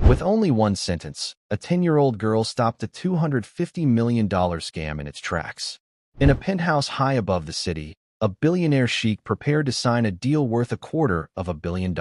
With only one sentence, a 10-year-old girl stopped a $250 million scam in its tracks. In a penthouse high above the city, a billionaire sheikh prepared to sign a deal worth $250 million.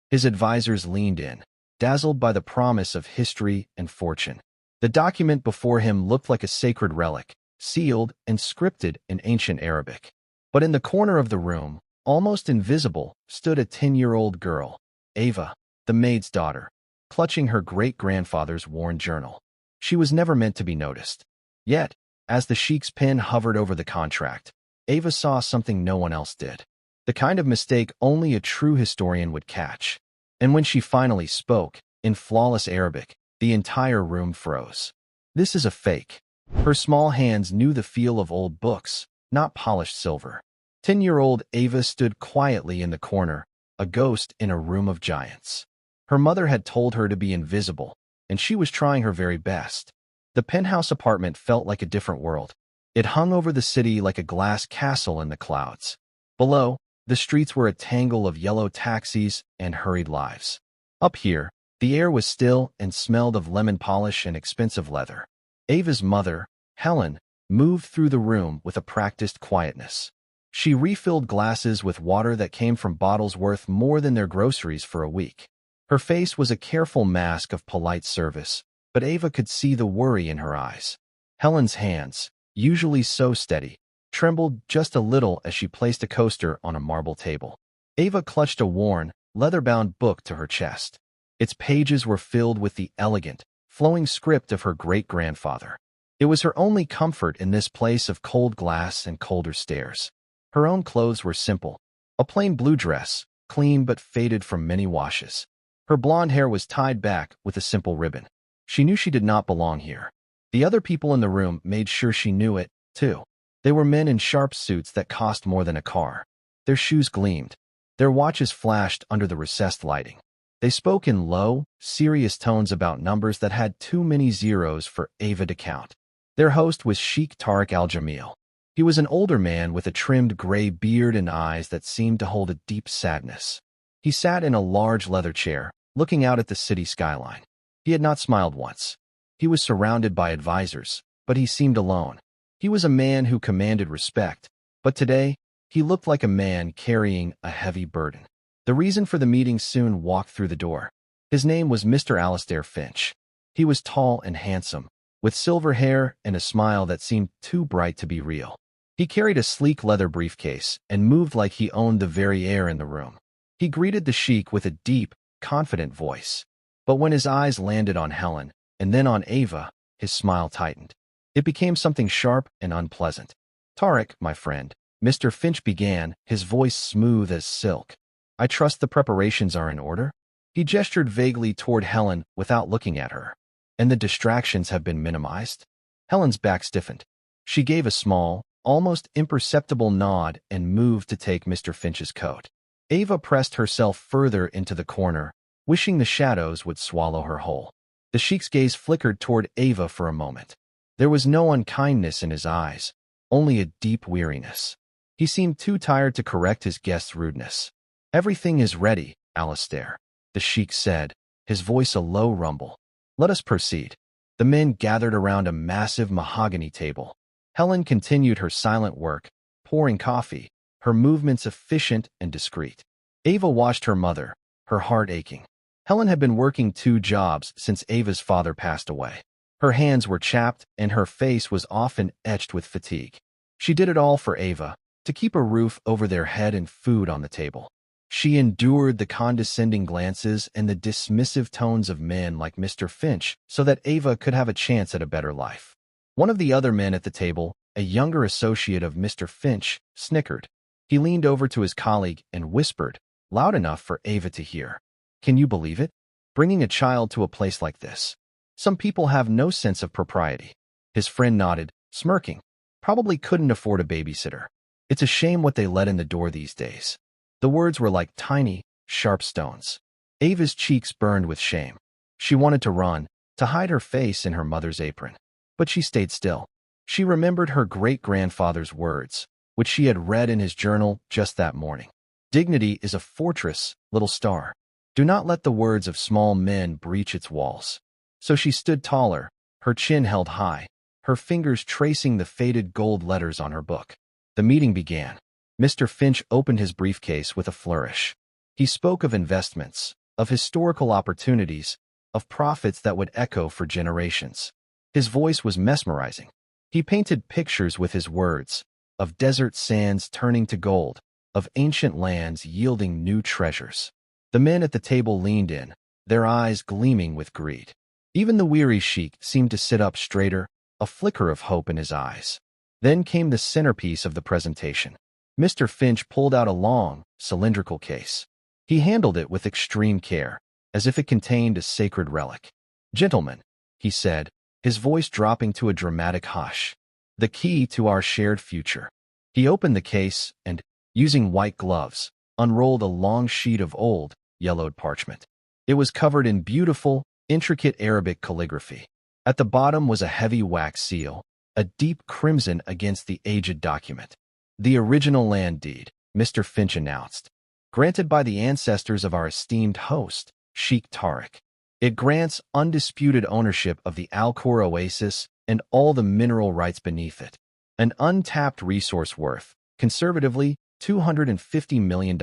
His advisors leaned in, dazzled by the promise of history and fortune. The document before him looked like a sacred relic, sealed and scripted in ancient Arabic. But in the corner of the room, almost invisible, stood a 10-year-old girl, Ava, the maid's daughter, clutching her great-grandfather's worn journal. She was never meant to be noticed. Yet, as the sheikh's pen hovered over the contract, Ava saw something no one else did. The kind of mistake only a true historian would catch. And when she finally spoke, in flawless Arabic, the entire room froze. "This is a fake." Her small hands knew the feel of old books, not polished silver. 10-year-old Ava stood quietly in the corner, a ghost in a room of giants. Her mother had told her to be invisible, and she was trying her very best. The penthouse apartment felt like a different world. It hung over the city like a glass castle in the clouds. Below, the streets were a tangle of yellow taxis and hurried lives. Up here, the air was still and smelled of lemon polish and expensive leather. Ava's mother, Helen, moved through the room with a practiced quietness. She refilled glasses with water that came from bottles worth more than their groceries for a week. Her face was a careful mask of polite service, but Ava could see the worry in her eyes. Helen's hands, usually so steady, trembled just a little as she placed a coaster on a marble table. Ava clutched a worn, leather-bound book to her chest. Its pages were filled with the elegant, flowing script of her great-grandfather. It was her only comfort in this place of cold glass and colder stairs. Her own clothes were simple, a plain blue dress, clean but faded from many washes. Her blonde hair was tied back with a simple ribbon. She knew she did not belong here. The other people in the room made sure she knew it, too. They were men in sharp suits that cost more than a car. Their shoes gleamed. Their watches flashed under the recessed lighting. They spoke in low, serious tones about numbers that had too many zeros for Ava to count. Their host was Sheikh Tariq al-Jamil. He was an older man with a trimmed gray beard and eyes that seemed to hold a deep sadness. He sat in a large leather chair, looking out at the city skyline. He had not smiled once. He was surrounded by advisors, but he seemed alone. He was a man who commanded respect, but today, he looked like a man carrying a heavy burden. The reason for the meeting soon walked through the door. His name was Mr. Alistair Finch. He was tall and handsome, with silver hair and a smile that seemed too bright to be real. He carried a sleek leather briefcase and moved like he owned the very air in the room. He greeted the sheikh with a deep, confident voice. But when his eyes landed on Helen, and then on Ava, his smile tightened. It became something sharp and unpleasant. "Tariq, my friend," Mr. Finch began, his voice smooth as silk. "I trust the preparations are in order?" He gestured vaguely toward Helen without looking at her. "And the distractions have been minimized?" Helen's back stiffened. She gave a small, almost imperceptible nod and moved to take Mr. Finch's coat. Ava pressed herself further into the corner, wishing the shadows would swallow her whole. The sheikh's gaze flickered toward Ava for a moment. There was no unkindness in his eyes, only a deep weariness. He seemed too tired to correct his guest's rudeness. "Everything is ready, Alistair," the sheikh said, his voice a low rumble. "Let us proceed." The men gathered around a massive mahogany table. Helen continued her silent work, pouring coffee, her movements efficient and discreet. Ava watched her mother, her heart aching. Helen had been working 2 jobs since Ava's father passed away. Her hands were chapped and her face was often etched with fatigue. She did it all for Ava, to keep a roof over their head and food on the table. She endured the condescending glances and the dismissive tones of men like Mr. Finch so that Ava could have a chance at a better life. One of the other men at the table, a younger associate of Mr. Finch, snickered. He leaned over to his colleague and whispered, loud enough for Ava to hear. "Can you believe it? Bringing a child to a place like this. Some people have no sense of propriety." His friend nodded, smirking. "Probably couldn't afford a babysitter. It's a shame what they let in the door these days." The words were like tiny, sharp stones. Ava's cheeks burned with shame. She wanted to run, to hide her face in her mother's apron. But she stayed still. She remembered her great-grandfather's words, which she had read in his journal just that morning. "Dignity is a fortress, little star. Do not let the words of small men breach its walls. So she stood taller, her chin held high, her fingers tracing the faded gold letters on her book. The meeting began. Mr. Finch opened his briefcase with a flourish. He spoke of investments, of historical opportunities, of profits that would echo for generations. His voice was mesmerizing. He painted pictures with his words, of desert sands turning to gold, of ancient lands yielding new treasures. The men at the table leaned in, their eyes gleaming with greed. Even the weary Sheikh seemed to sit up straighter, a flicker of hope in his eyes. Then came the centerpiece of the presentation. Mr. Finch pulled out a long, cylindrical case. He handled it with extreme care, as if it contained a sacred relic. "Gentlemen," he said, his voice dropping to a dramatic hush, "the key to our shared future." He opened the case and, using white gloves, unrolled a long sheet of old, yellowed parchment. It was covered in beautiful, intricate Arabic calligraphy. At the bottom was a heavy wax seal, a deep crimson against the aged document. "The original land deed," Mr. Finch announced, "granted by the ancestors of our esteemed host, Sheikh Tariq. It grants undisputed ownership of the Al-Khor Oasis and all the mineral rights beneath it. An untapped resource worth, conservatively, $250 million.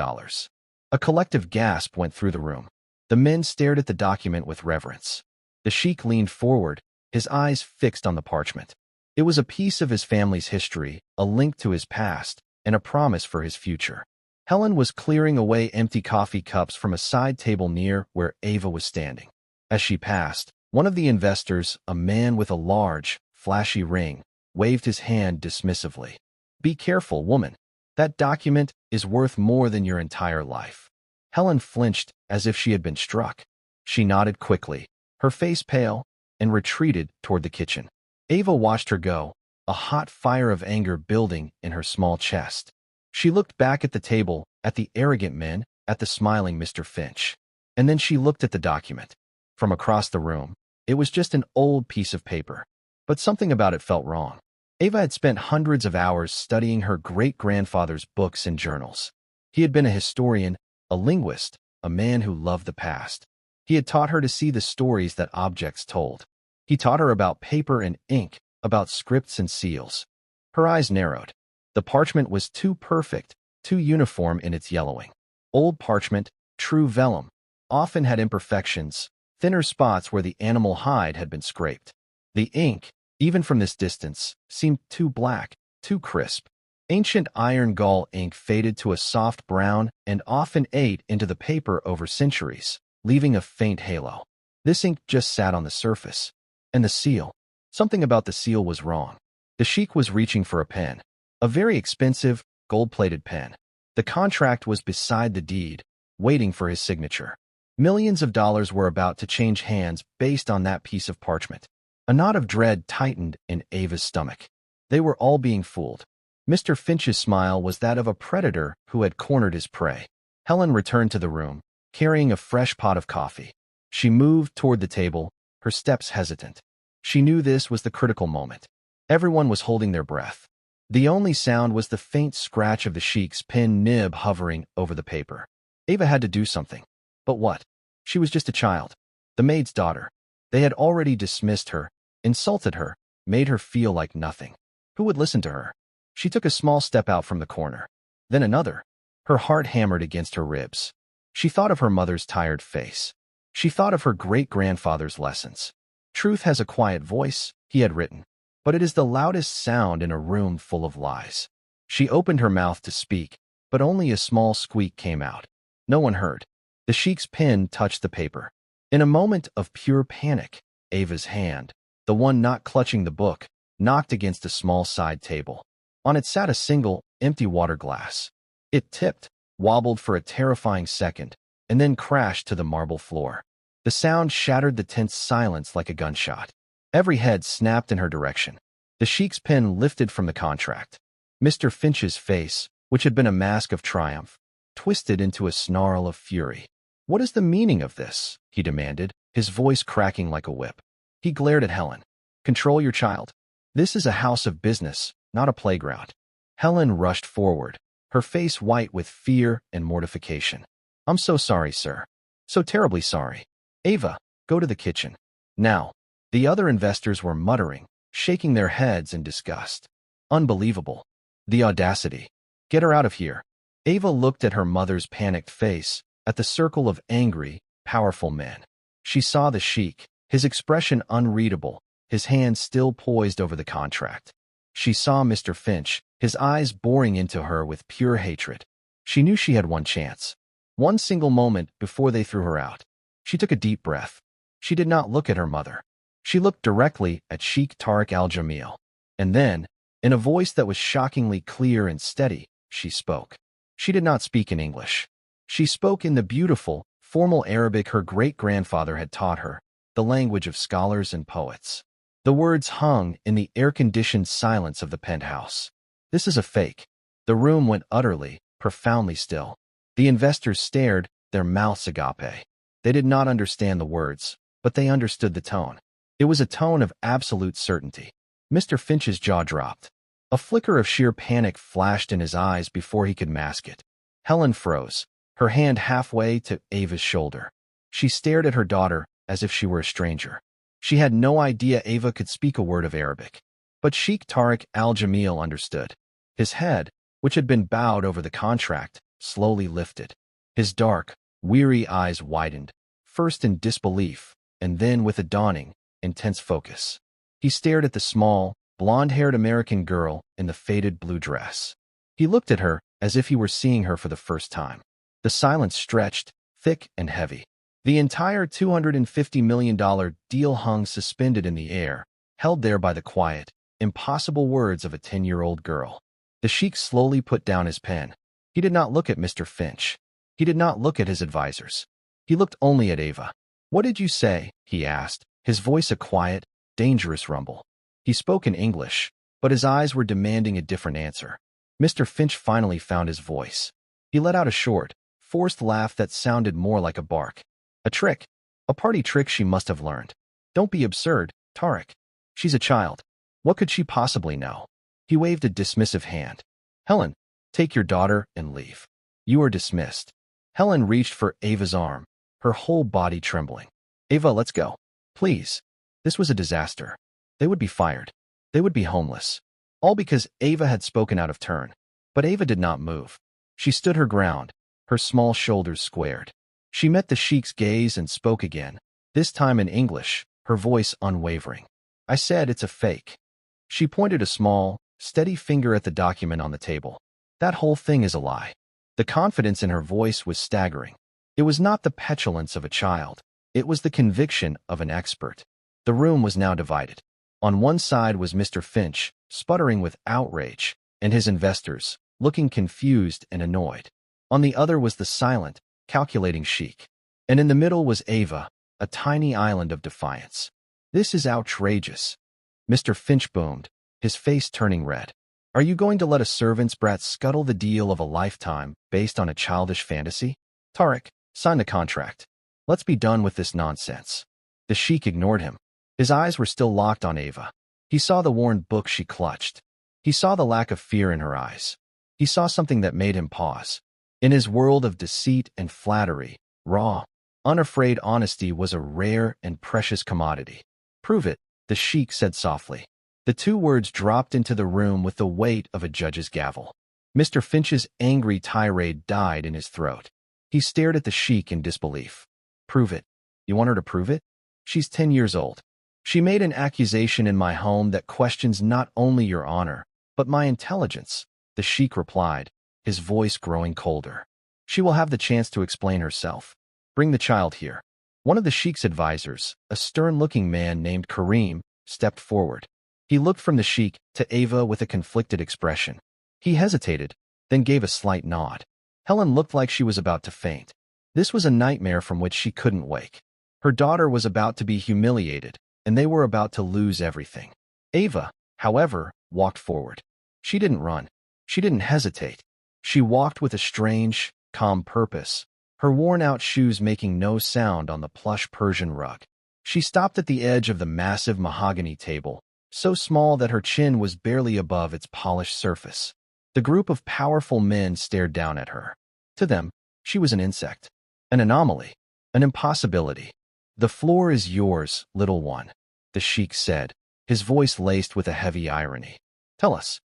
A collective gasp went through the room. The men stared at the document with reverence. The Sheikh leaned forward, his eyes fixed on the parchment. It was a piece of his family's history, a link to his past, and a promise for his future. Helen was clearing away empty coffee cups from a side table near where Ava was standing. As she passed, one of the investors, a man with a large, flashy ring, waved his hand dismissively. "Be careful, woman. That document is worth more than your entire life." Helen flinched as if she had been struck. She nodded quickly, her face pale, and retreated toward the kitchen. Ava watched her go, a hot fire of anger building in her small chest. She looked back at the table, at the arrogant men, at the smiling Mr. Finch. And then she looked at the document. From across the room, it was just an old piece of paper. But something about it felt wrong. Ava had spent hundreds of hours studying her great-grandfather's books and journals. He had been a historian, a linguist, a man who loved the past. He had taught her to see the stories that objects told. He taught her about paper and ink, about scripts and seals. Her eyes narrowed. The parchment was too perfect, too uniform in its yellowing. Old parchment, true vellum, often had imperfections, thinner spots where the animal hide had been scraped. The ink, even from this distance, seemed too black, too crisp. Ancient iron gall ink faded to a soft brown and often ate into the paper over centuries, leaving a faint halo. This ink just sat on the surface. And the seal. Something about the seal was wrong. The Sheikh was reaching for a pen. A very expensive, gold-plated pen. The contract was beside the deed, waiting for his signature. Millions of dollars were about to change hands based on that piece of parchment. A knot of dread tightened in Ava's stomach. They were all being fooled. Mr. Finch's smile was that of a predator who had cornered his prey. Helen returned to the room, carrying a fresh pot of coffee. She moved toward the table, her steps hesitant. She knew this was the critical moment. Everyone was holding their breath. The only sound was the faint scratch of the Sheikh's pen nib hovering over the paper. Ava had to do something. But what? She was just a child. The maid's daughter. They had already dismissed her, insulted her, made her feel like nothing. Who would listen to her? She took a small step out from the corner. Then another. Her heart hammered against her ribs. She thought of her mother's tired face. She thought of her great-grandfather's lessons. "Truth has a quiet voice," he had written, "but it is the loudest sound in a room full of lies." She opened her mouth to speak, but only a small squeak came out. No one heard. The Sheikh's pen touched the paper. In a moment of pure panic, Ava's hand, the one not clutching the book, knocked against a small side table. On it sat a single, empty water glass. It tipped, wobbled for a terrifying second, and then crashed to the marble floor. The sound shattered the tense silence like a gunshot. Every head snapped in her direction. The Sheikh's pen lifted from the contract. Mr. Finch's face, which had been a mask of triumph, twisted into a snarl of fury. "What is the meaning of this?" he demanded, his voice cracking like a whip. He glared at Helen. "Control your child. This is a house of business, not a playground." Helen rushed forward, her face white with fear and mortification. "I'm so sorry, sir." So terribly sorry. Ava, go to the kitchen. Now. The other investors were muttering, shaking their heads in disgust. Unbelievable. The audacity. Get her out of here. Ava looked at her mother's panicked face, at the circle of angry, powerful men. She saw the Sheikh, his expression unreadable, his hands still poised over the contract. She saw Mr. Finch, his eyes boring into her with pure hatred. She knew she had one chance. One single moment before they threw her out. She took a deep breath. She did not look at her mother. She looked directly at Sheikh Tariq al-Jamil. And then, in a voice that was shockingly clear and steady, she spoke. She did not speak in English. She spoke in the beautiful, formal Arabic her great-grandfather had taught her, the language of scholars and poets. The words hung in the air-conditioned silence of the penthouse. This is a fake. The room went utterly, profoundly still. The investors stared, their mouths agape. They did not understand the words, but they understood the tone. It was a tone of absolute certainty. Mr. Finch's jaw dropped. A flicker of sheer panic flashed in his eyes before he could mask it. Helen froze, her hand halfway to Ava's shoulder. She stared at her daughter as if she were a stranger. She had no idea Ava could speak a word of Arabic. But Sheikh Tariq al-Jamil understood. His head, which had been bowed over the contract, slowly lifted. His dark, weary eyes widened, first in disbelief, and then with a dawning, intense focus. He stared at the small, blonde-haired American girl in the faded blue dress. He looked at her as if he were seeing her for the first time. The silence stretched, thick and heavy. The entire $250 million deal hung suspended in the air, held there by the quiet, impossible words of a 10-year-old girl. The Sheikh slowly put down his pen. He did not look at Mr. Finch. He did not look at his advisors. He looked only at Ava. "What did you say?" he asked, his voice a quiet, dangerous rumble. He spoke in English, but his eyes were demanding a different answer. Mr. Finch finally found his voice. He let out a short, forced laugh that sounded more like a bark. A trick. A party trick she must have learned. "Don't be absurd, Tariq. She's a child. What could she possibly know?" He waved a dismissive hand. "Helen, take your daughter and leave. You are dismissed." Helen reached for Ava's arm, her whole body trembling. "Ava, let's go. Please." This was a disaster. They would be fired. They would be homeless. All because Ava had spoken out of turn. But Ava did not move. She stood her ground, her small shoulders squared. She met the Sheikh's gaze and spoke again, this time in English, her voice unwavering. "I said it's a fake." She pointed a small, steady finger at the document on the table. "That whole thing is a lie." The confidence in her voice was staggering. It was not the petulance of a child. It was the conviction of an expert. The room was now divided. On one side was Mr. Finch, sputtering with outrage, and his investors, looking confused and annoyed. On the other was the silent, calculating Sheikh. And in the middle was Ava, a tiny island of defiance. "This is outrageous." Mr. Finch boomed, his face turning red. "Are you going to let a servant's brat scuttle the deal of a lifetime based on a childish fantasy? Tariq, sign the contract. Let's be done with this nonsense." The Sheikh ignored him. His eyes were still locked on Ava. He saw the worn book she clutched. He saw the lack of fear in her eyes. He saw something that made him pause. In his world of deceit and flattery, raw, unafraid honesty was a rare and precious commodity. "Prove it," the Sheikh said softly. The two words dropped into the room with the weight of a judge's gavel. Mr. Finch's angry tirade died in his throat. He stared at the Sheikh in disbelief. "Prove it? You want her to prove it? She's 10 years old. She made an accusation in my home that questions not only your honor, but my intelligence," the Sheikh replied, his voice growing colder. "She will have the chance to explain herself. Bring the child here." One of the Sheikh's advisors, a stern-looking man named Kareem, stepped forward. He looked from the Sheikh to Ava with a conflicted expression. He hesitated, then gave a slight nod. Helen looked like she was about to faint. This was a nightmare from which she couldn't wake. Her daughter was about to be humiliated, and they were about to lose everything. Ava, however, walked forward. She didn't run. She didn't hesitate. She walked with a strange, calm purpose, her worn-out shoes making no sound on the plush Persian rug. She stopped at the edge of the massive mahogany table, so small that her chin was barely above its polished surface. The group of powerful men stared down at her. To them, she was an insect, an anomaly, An impossibility. The floor is yours, little one, the Sheikh said, his voice laced with a heavy irony. Tell us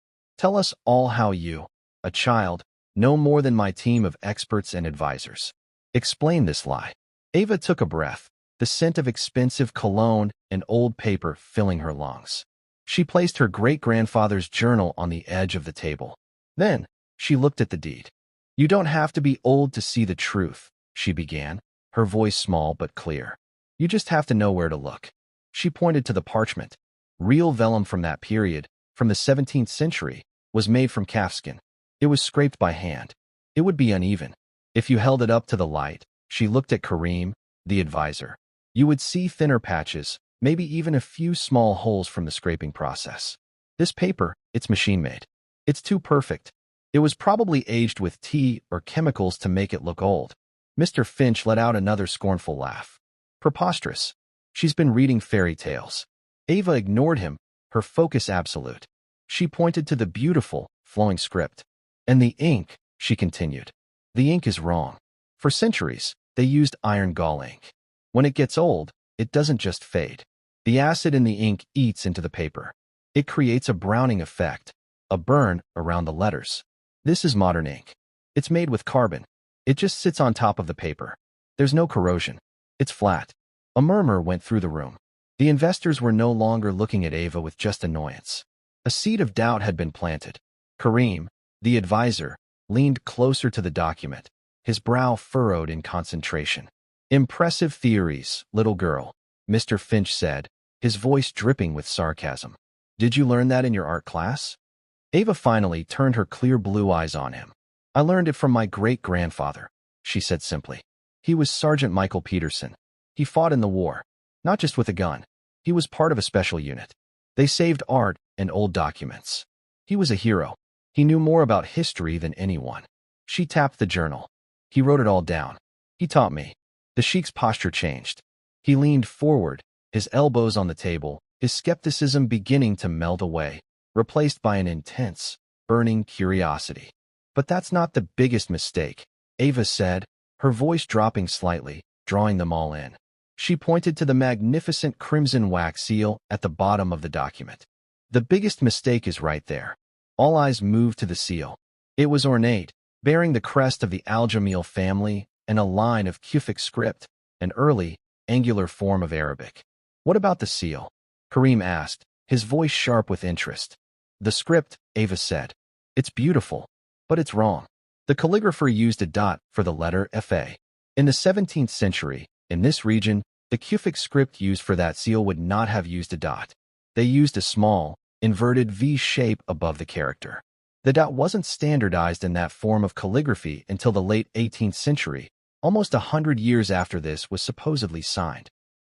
all how you, a child, know more than my team of experts and advisors. Explain this lie. Ava took a breath, the scent of expensive cologne and old paper filling her lungs. She placed her great-grandfather's journal on the edge of the table. Then, she looked at the deed. You don't have to be old to see the truth, she began, her voice small but clear. You just have to know where to look. She pointed to the parchment. Real vellum from that period, from the 17th century, was made from calfskin. It was scraped by hand. It would be uneven. If you held it up to the light, she looked at Kareem, the advisor. You would see thinner patches, maybe even a few small holes from the scraping process. This paper, it's machine-made. It's too perfect. It was probably aged with tea or chemicals to make it look old. Mr. Finch let out another scornful laugh. Preposterous. She's been reading fairy tales. Ava ignored him, her focus absolute. She pointed to the beautiful, flowing script. And the ink, she continued. The ink is wrong. For centuries, they used iron gall ink. When it gets old, it doesn't just fade. The acid in the ink eats into the paper. It creates a browning effect, a burn around the letters. This is modern ink. It's made with carbon. It just sits on top of the paper. There's no corrosion. It's flat. A murmur went through the room. The investors were no longer looking at Ava with just annoyance. A seed of doubt had been planted. Kareem, the advisor, leaned closer to the document, his brow furrowed in concentration. Impressive theories, little girl, Mr. Finch said, his voice dripping with sarcasm. Did you learn that in your art class? Ava finally turned her clear blue eyes on him. I learned it from my great-grandfather, she said simply. He was Sergeant Michael Peterson. He fought in the war, not just with a gun. He was part of a special unit. They saved art and old documents. He was a hero. He knew more about history than anyone. She tapped the journal. He wrote it all down. He taught me. The Sheikh's posture changed. He leaned forward, his elbows on the table, his skepticism beginning to melt away, replaced by an intense, burning curiosity. But that's not the biggest mistake, Ava said, her voice dropping slightly, drawing them all in. She pointed to the magnificent crimson wax seal at the bottom of the document. The biggest mistake is right there. All eyes moved to the seal. It was ornate, bearing the crest of the Al-Jamil family and a line of Kufic script, an early, angular form of Arabic. What about the seal? Kareem asked, his voice sharp with interest. The script, Ava said. It's beautiful, but it's wrong. The calligrapher used a dot for the letter Fa. In the 17th century, in this region, the Kufic script used for that seal would not have used a dot. They used a small, inverted V shape above the character. The dot wasn't standardized in that form of calligraphy until the late 18th century, almost 100 years after this was supposedly signed.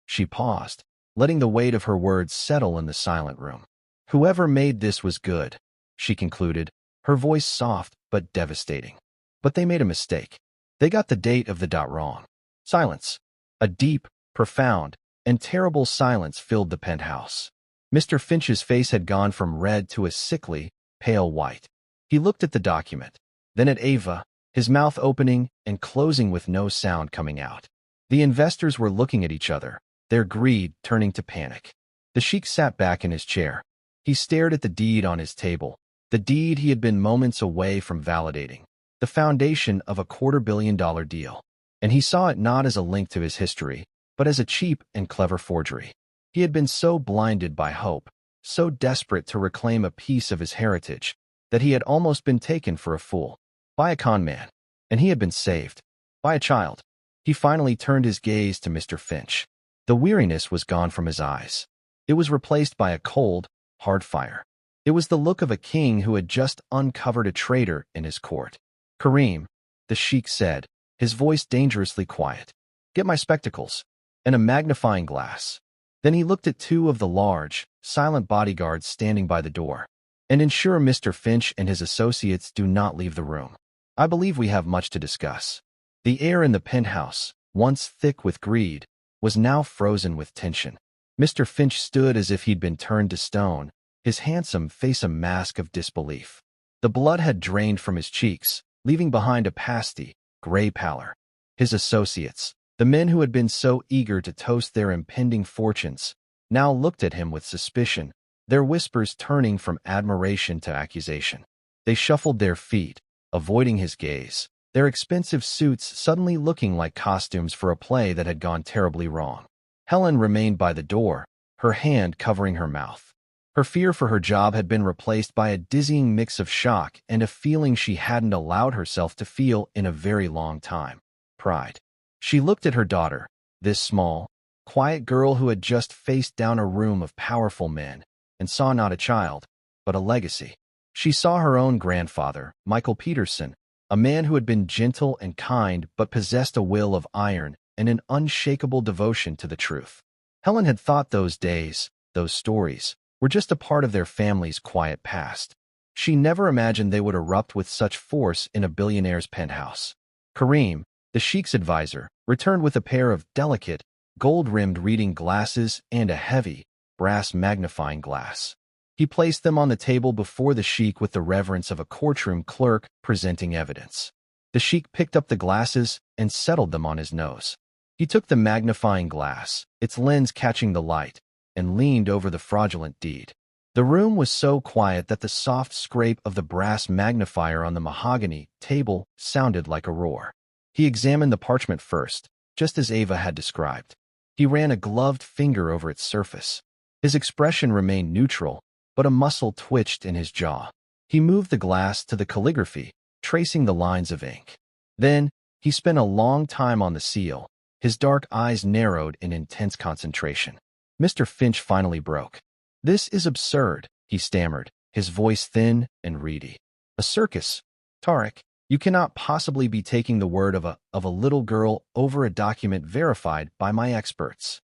She paused, letting the weight of her words settle in the silent room. Whoever made this was good, she concluded, her voice soft but devastating. But they made a mistake. They got the date of the dot wrong. Silence. A deep, profound, and terrible silence filled the penthouse. Mr. Finch's face had gone from red to a sickly, pale white. He looked at the document, then at Ava, his mouth opening and closing with no sound coming out. The investors were looking at each other, their greed turning to panic. The Sheikh sat back in his chair. He stared at the deed on his table, the deed he had been moments away from validating, the foundation of a $250 million deal. And he saw it not as a link to his history, but as a cheap and clever forgery. He had been so blinded by hope, so desperate to reclaim a piece of his heritage, that he had almost been taken for a fool, by a con man, and he had been saved, by a child. He finally turned his gaze to Mr. Finch. The weariness was gone from his eyes. It was replaced by a cold, hard fire. It was the look of a king who had just uncovered a traitor in his court. Kareem, the Sheikh said, his voice dangerously quiet. Get my spectacles, and a magnifying glass. Then he looked at two of the large, silent bodyguards standing by the door. And ensure Mr. Finch and his associates do not leave the room. I believe we have much to discuss. The air in the penthouse, once thick with greed, was now frozen with tension. Mr. Finch stood as if he'd been turned to stone, his handsome face a mask of disbelief. The blood had drained from his cheeks, leaving behind a pasty, gray pallor. His associates, The men who had been so eager to toast their impending fortunes now looked at him with suspicion, their whispers turning from admiration to accusation. They shuffled their feet, avoiding his gaze, their expensive suits suddenly looking like costumes for a play that had gone terribly wrong. Helen remained by the door, her hand covering her mouth. Her fear for her job had been replaced by a dizzying mix of shock and a feeling she hadn't allowed herself to feel in a very long time: pride. She looked at her daughter, this small, quiet girl who had just faced down a room of powerful men, and saw not a child, but a legacy. She saw her own grandfather, Michael Peterson, a man who had been gentle and kind but possessed a will of iron and an unshakable devotion to the truth. Helen had thought those days, those stories, were just a part of their family's quiet past. She never imagined they would erupt with such force in a billionaire's penthouse. Kareem, the Sheikh's advisor, returned with a pair of delicate, gold-rimmed reading glasses and a heavy, brass magnifying glass. He placed them on the table before the Sheikh with the reverence of a courtroom clerk presenting evidence. The Sheikh picked up the glasses and settled them on his nose. He took the magnifying glass, its lens catching the light, and leaned over the fraudulent deed. The room was so quiet that the soft scrape of the brass magnifier on the mahogany table sounded like a roar. He examined the parchment first, just as Ava had described. He ran a gloved finger over its surface. His expression remained neutral, but a muscle twitched in his jaw. He moved the glass to the calligraphy, tracing the lines of ink. Then, he spent a long time on the seal, his dark eyes narrowed in intense concentration. Mr. Finch finally broke. "This is absurd," he stammered, his voice thin and reedy. "A circus, Tarek. You cannot possibly be taking the word of a little girl over a document verified by my experts."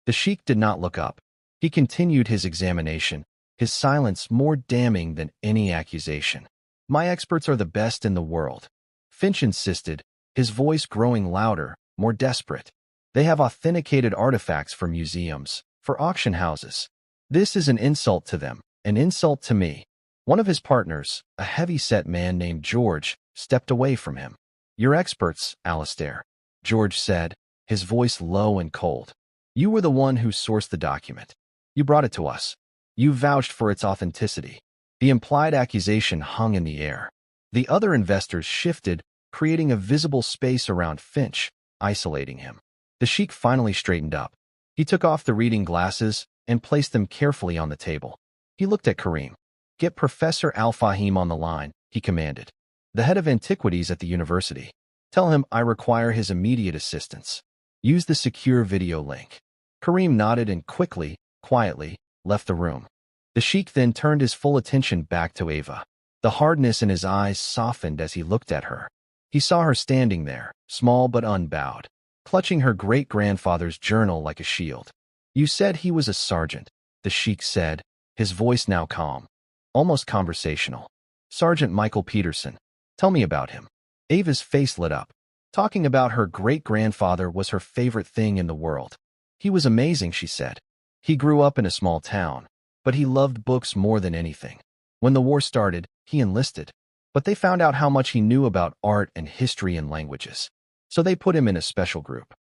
The Sheikh did not look up. He continued his examination, his silence more damning than any accusation. "My experts are the best in the world," Finch insisted, his voice growing louder, more desperate. "They have authenticated artifacts for museums, for auction houses. This is an insult to them, an insult to me." One of his partners, a heavy-set man named George, stepped away from him. "Your experts, Alistair," George said, his voice low and cold. "You were the one who sourced the document. You brought it to us. You vouched for its authenticity." The implied accusation hung in the air. The other investors shifted, creating a visible space around Finch, isolating him. The Sheikh finally straightened up. He took off the reading glasses and placed them carefully on the table. He looked at Kareem. "Get Professor Al-Fahim on the line," he commanded. "The head of antiquities at the university. Tell him I require his immediate assistance. Use the secure video link." Kareem nodded and quietly, left the room. The Sheikh then turned his full attention back to Ava. The hardness in his eyes softened as he looked at her. He saw her standing there, small but unbowed, clutching her great-grandfather's journal like a shield. "You said he was a sergeant," the Sheikh said, his voice now calm, almost conversational. "Sergeant Michael Peterson. Tell me about him." Ava's face lit up. Talking about her great-grandfather was her favorite thing in the world. "He was amazing," she said. "He grew up in a small town, but he loved books more than anything. When the war started, he enlisted. But they found out how much he knew about art and history and languages. So they put him in a special group.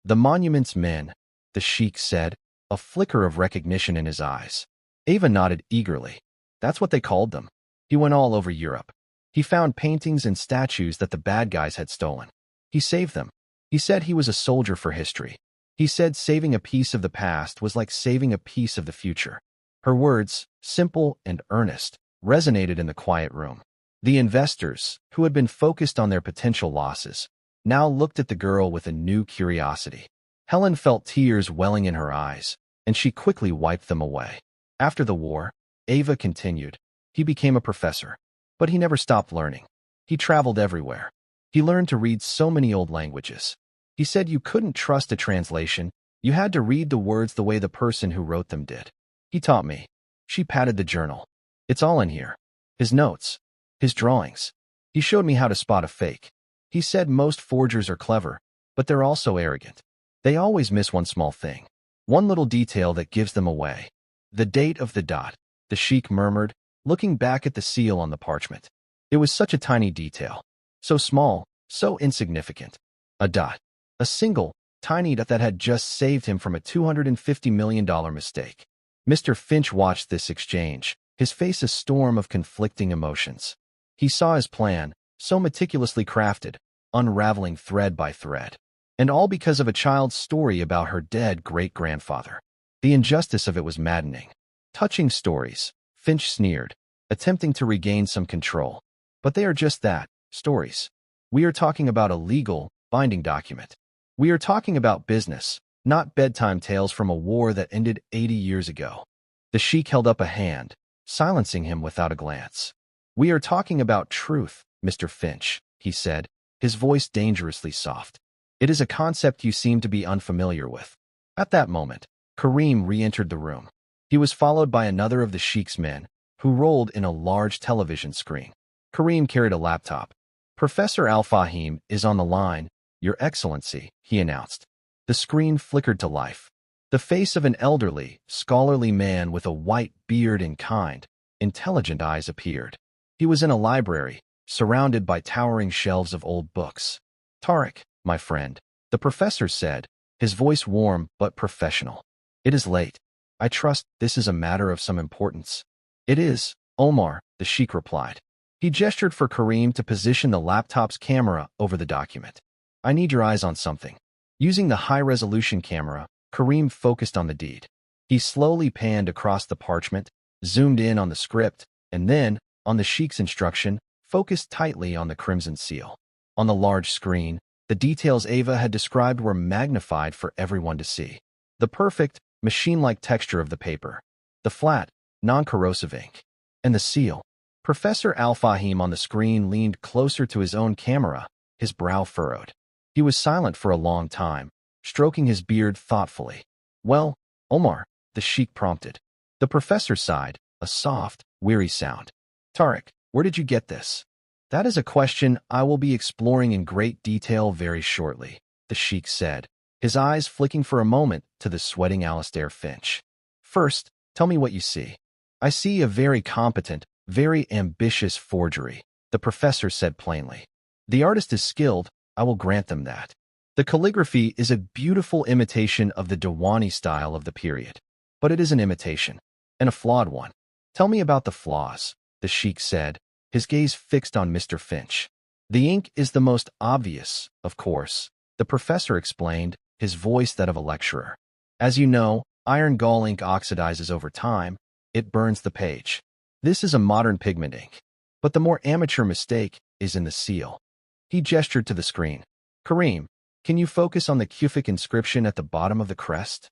The Monuments Men," the Sheikh said, a flicker of recognition in his eyes. Ava nodded eagerly. "That's what they called them. He went all over Europe. He found paintings and statues that the bad guys had stolen. He saved them. He said he was a soldier for history. He said saving a piece of the past was like saving a piece of the future." Her words, simple and earnest, resonated in the quiet room. The investors, who had been focused on their potential losses, now looked at the girl with a new curiosity. Helen felt tears welling in her eyes, and she quickly wiped them away. "After the war," Ava continued, "he became a professor. But he never stopped learning. He traveled everywhere. He learned to read so many old languages. He said you couldn't trust a translation. You had to read the words the way the person who wrote them did. He taught me." She patted the journal. "It's all in here. His notes. His drawings. He showed me how to spot a fake. He said most forgers are clever, but they're also arrogant. They always miss one small thing. One little detail that gives them away. The date of the dot," the Sheikh murmured, looking back at the seal on the parchment. It was such a tiny detail. So small, so insignificant. A dot. A single, tiny that had just saved him from a $250 million mistake. Mr. Finch watched this exchange, his face a storm of conflicting emotions. He saw his plan, so meticulously crafted, unraveling thread by thread. And all because of a child's story about her dead great-grandfather. The injustice of it was maddening. Touching stories, Finch sneered, attempting to regain some control. But they are just that, stories. We are talking about a legal, binding document. We are talking about business, not bedtime tales from a war that ended 80 years ago. The Sheikh held up a hand, silencing him without a glance. We are talking about truth, Mr. Finch, he said, his voice dangerously soft. It is a concept you seem to be unfamiliar with. At that moment, Kareem re-entered the room. He was followed by another of the Sheikh's men, who rolled in a large television screen. Kareem carried a laptop. Professor Al-Fahim is on the line, Your Excellency, he announced. The screen flickered to life. The face of an elderly, scholarly man with a white beard and kind, intelligent eyes appeared. He was in a library, surrounded by towering shelves of old books. Tariq, my friend, the professor said, his voice warm but professional. It is late. I trust this is a matter of some importance. It is, Omar, the Sheikh replied. He gestured for Kareem to position the laptop's camera over the document. I need your eyes on something. Using the high-resolution camera, Kareem focused on the deed. He slowly panned across the parchment, zoomed in on the script, and then, on the Sheikh's instruction, focused tightly on the crimson seal. On the large screen, the details Ava had described were magnified for everyone to see. The perfect, machine-like texture of the paper, the flat, non-corrosive ink, and the seal. Professor Al-Fahim on the screen leaned closer to his own camera, his brow furrowed. He was silent for a long time, stroking his beard thoughtfully. Well, Omar, the Sheikh prompted. The professor sighed, a soft, weary sound. Tariq, where did you get this? That is a question I will be exploring in great detail very shortly, the Sheikh said, his eyes flicking for a moment to the sweating Alistair Finch. First, tell me what you see. I see a very competent, very ambitious forgery, the professor said plainly. The artist is skilled, I will grant them that. The calligraphy is a beautiful imitation of the Diwani style of the period. But it is an imitation, and a flawed one. Tell me about the flaws, the Sheikh said, his gaze fixed on Mr. Finch. The ink is the most obvious, of course, the professor explained, his voice that of a lecturer. As you know, iron gall ink oxidizes over time, it burns the page. This is a modern pigment ink. But the more amateur mistake is in the seal. He gestured to the screen. Kareem, can you focus on the Kufic inscription at the bottom of the crest?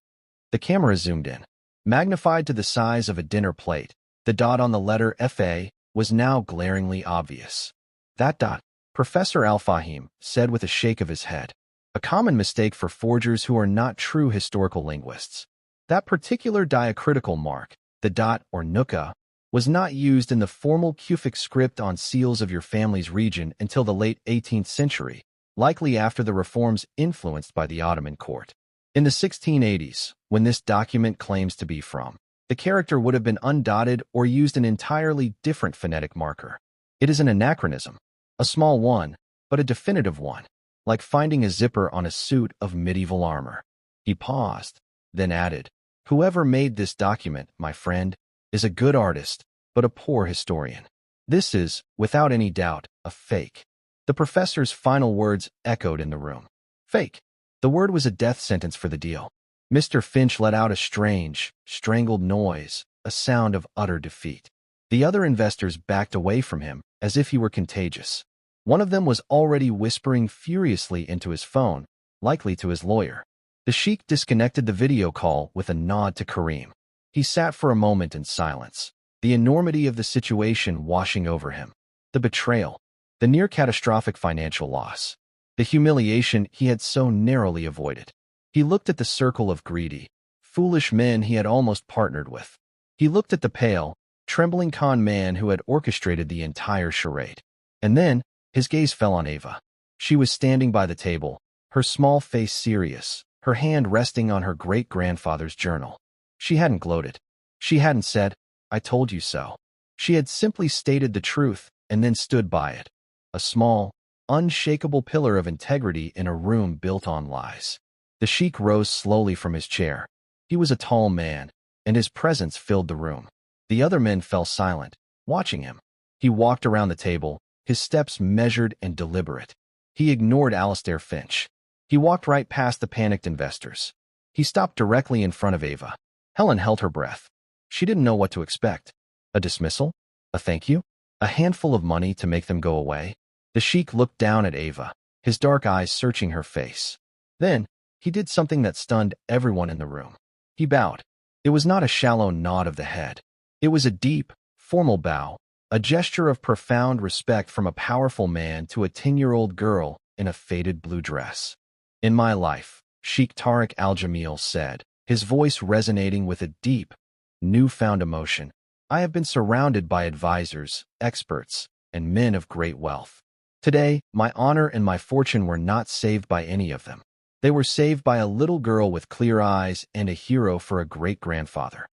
The camera zoomed in. Magnified to the size of a dinner plate, the dot on the letter FA was now glaringly obvious. That dot, Professor Al-Fahim said with a shake of his head. A common mistake for forgers who are not true historical linguists. That particular diacritical mark, the dot or nuka, was not used in the formal Kufic script on seals of your family's region until the late 18th century, likely after the reforms influenced by the Ottoman court. In the 1680s, when this document claims to be from, the character would have been undotted or used an entirely different phonetic marker. It is an anachronism, a small one, but a definitive one, like finding a zipper on a suit of medieval armor. He paused, then added, Whoever made this document, my friend, is a good artist, but a poor historian. This is, without any doubt, a fake. The professor's final words echoed in the room. Fake. The word was a death sentence for the deal. Mr. Finch let out a strange, strangled noise, a sound of utter defeat. The other investors backed away from him, as if he were contagious. One of them was already whispering furiously into his phone, likely to his lawyer. The Sheikh disconnected the video call with a nod to Kareem. He sat for a moment in silence, the enormity of the situation washing over him. The betrayal, the near-catastrophic financial loss, the humiliation he had so narrowly avoided. He looked at the circle of greedy, foolish men he had almost partnered with. He looked at the pale, trembling con man who had orchestrated the entire charade. And then, his gaze fell on Ava. She was standing by the table, her small face serious, her hand resting on her great-grandfather's journal. She hadn't gloated. She hadn't said, I told you so. She had simply stated the truth and then stood by it. A small, unshakable pillar of integrity in a room built on lies. The Sheikh rose slowly from his chair. He was a tall man, and his presence filled the room. The other men fell silent, watching him. He walked around the table, his steps measured and deliberate. He ignored Alistair Finch. He walked right past the panicked investors. He stopped directly in front of Ava. Helen held her breath. She didn't know what to expect. A dismissal? A thank you? A handful of money to make them go away? The Sheikh looked down at Ava, his dark eyes searching her face. Then, he did something that stunned everyone in the room. He bowed. It was not a shallow nod of the head. It was a deep, formal bow, a gesture of profound respect from a powerful man to a 10-year-old girl in a faded blue dress. In my life, Sheikh Tariq Al-Jamil said, his voice resonating with a deep, newfound emotion, I have been surrounded by advisors, experts, and men of great wealth. Today, my honor and my fortune were not saved by any of them. They were saved by a little girl with clear eyes and a hero for a great-grandfather.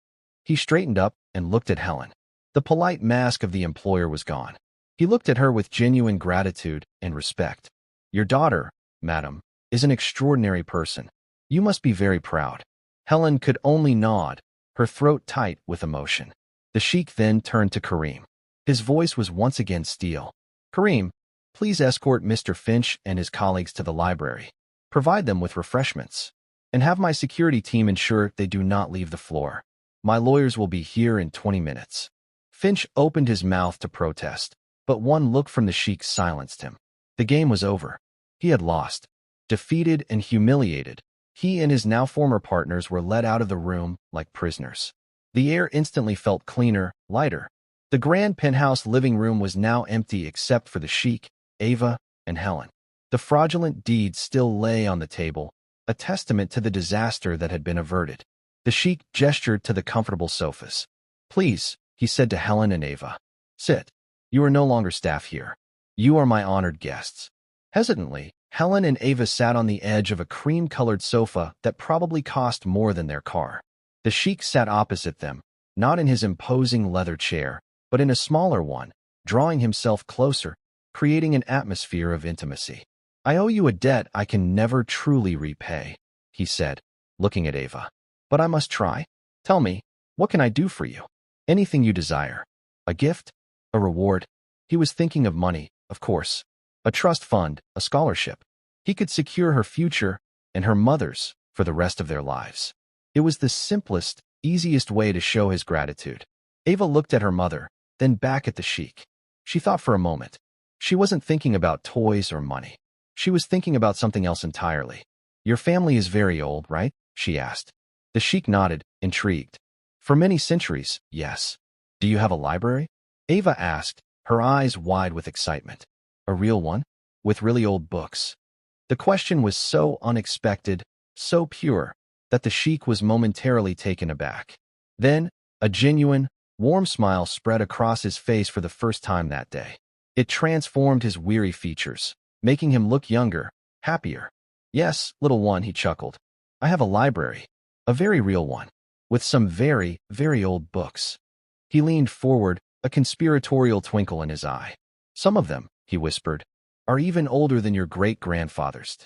He straightened up and looked at Helen. The polite mask of the employer was gone. He looked at her with genuine gratitude and respect. Your daughter, madam, is an extraordinary person. You must be very proud. Helen could only nod, her throat tight with emotion. The Sheikh then turned to Kareem. His voice was once again steel. Kareem, please escort Mr. Finch and his colleagues to the library. Provide them with refreshments. And have my security team ensure they do not leave the floor. My lawyers will be here in 20 minutes. Finch opened his mouth to protest, but one look from the Sheikh silenced him. The game was over. He had lost. Defeated and humiliated, he and his now former partners were led out of the room like prisoners. The air instantly felt cleaner, lighter. The grand penthouse living room was now empty except for the Sheikh, Ava, and Helen. The fraudulent deed still lay on the table, a testament to the disaster that had been averted. The Sheikh gestured to the comfortable sofas. Please, he said to Helen and Ava. Sit. You are no longer staff here. You are my honored guests. Hesitantly, Helen and Ava sat on the edge of a cream-colored sofa that probably cost more than their car. The Sheikh sat opposite them, not in his imposing leather chair, but in a smaller one, drawing himself closer, creating an atmosphere of intimacy. I owe you a debt I can never truly repay, he said, looking at Ava. But I must try. Tell me, what can I do for you? Anything you desire. A gift? A reward? He was thinking of money, of course. A trust fund, a scholarship. He could secure her future and her mother's for the rest of their lives. It was the simplest, easiest way to show his gratitude. Ava looked at her mother, then back at the Sheikh. She thought for a moment. She wasn't thinking about toys or money. She was thinking about something else entirely. Your family is very old, right? She asked. The Sheikh nodded, intrigued. For many centuries, yes. Do you have a library? Ava asked, her eyes wide with excitement. A real one? With really old books? The question was so unexpected, so pure, that the Sheikh was momentarily taken aback. Then, a genuine, warm smile spread across his face for the first time that day. It transformed his weary features, making him look younger, happier. Yes, little one, he chuckled. I have a library, a very real one, with some very, very old books. He leaned forward, a conspiratorial twinkle in his eye. Some of them, he whispered, are even older than your great-grandfather's.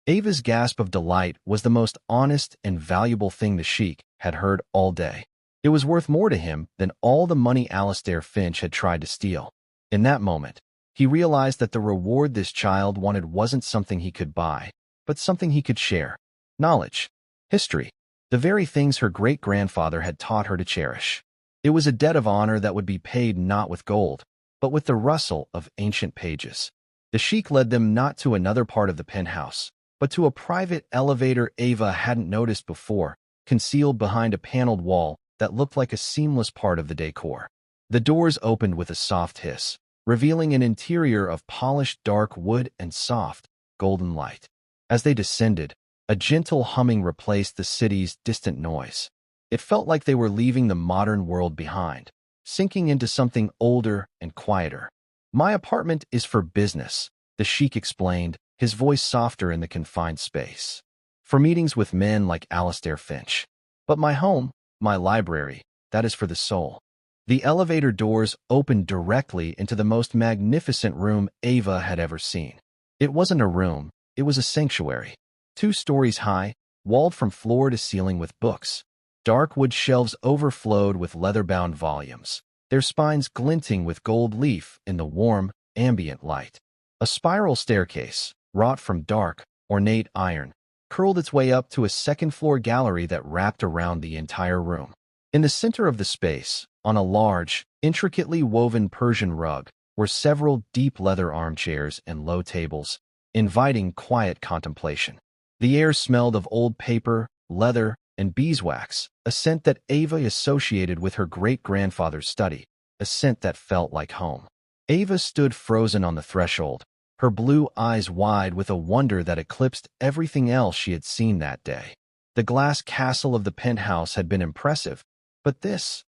Ava's gasp of delight was the most honest and valuable thing the Sheikh had heard all day. It was worth more to him than all the money Alistair Finch had tried to steal. In that moment, he realized that the reward this child wanted wasn't something he could buy, but something he could share. Knowledge. History. The very things her great-grandfather had taught her to cherish. It was a debt of honor that would be paid not with gold, but with the rustle of ancient pages. The Sheikh led them not to another part of the penthouse, but to a private elevator Ava hadn't noticed before, concealed behind a paneled wall that looked like a seamless part of the decor. The doors opened with a soft hiss, revealing an interior of polished dark wood and soft, golden light. As they descended, a gentle humming replaced the city's distant noise. It felt like they were leaving the modern world behind, sinking into something older and quieter. My apartment is for business, the Sheikh explained, his voice softer in the confined space. For meetings with men like Alistair Finch. But my home, my library, that is for the soul. The elevator doors opened directly into the most magnificent room Ava had ever seen. It wasn't a room, it was a sanctuary. 2 stories high, walled from floor to ceiling with books. Dark wood shelves overflowed with leather-bound volumes, their spines glinting with gold leaf in the warm, ambient light. A spiral staircase, wrought from dark, ornate iron, curled its way up to a second-floor gallery that wrapped around the entire room. In the center of the space, on a large, intricately woven Persian rug, were several deep leather armchairs and low tables, inviting quiet contemplation. The air smelled of old paper, leather, and beeswax, a scent that Ava associated with her great-grandfather's study, a scent that felt like home. Ava stood frozen on the threshold, her blue eyes wide with a wonder that eclipsed everything else she had seen that day. The glass castle of the penthouse had been impressive, but this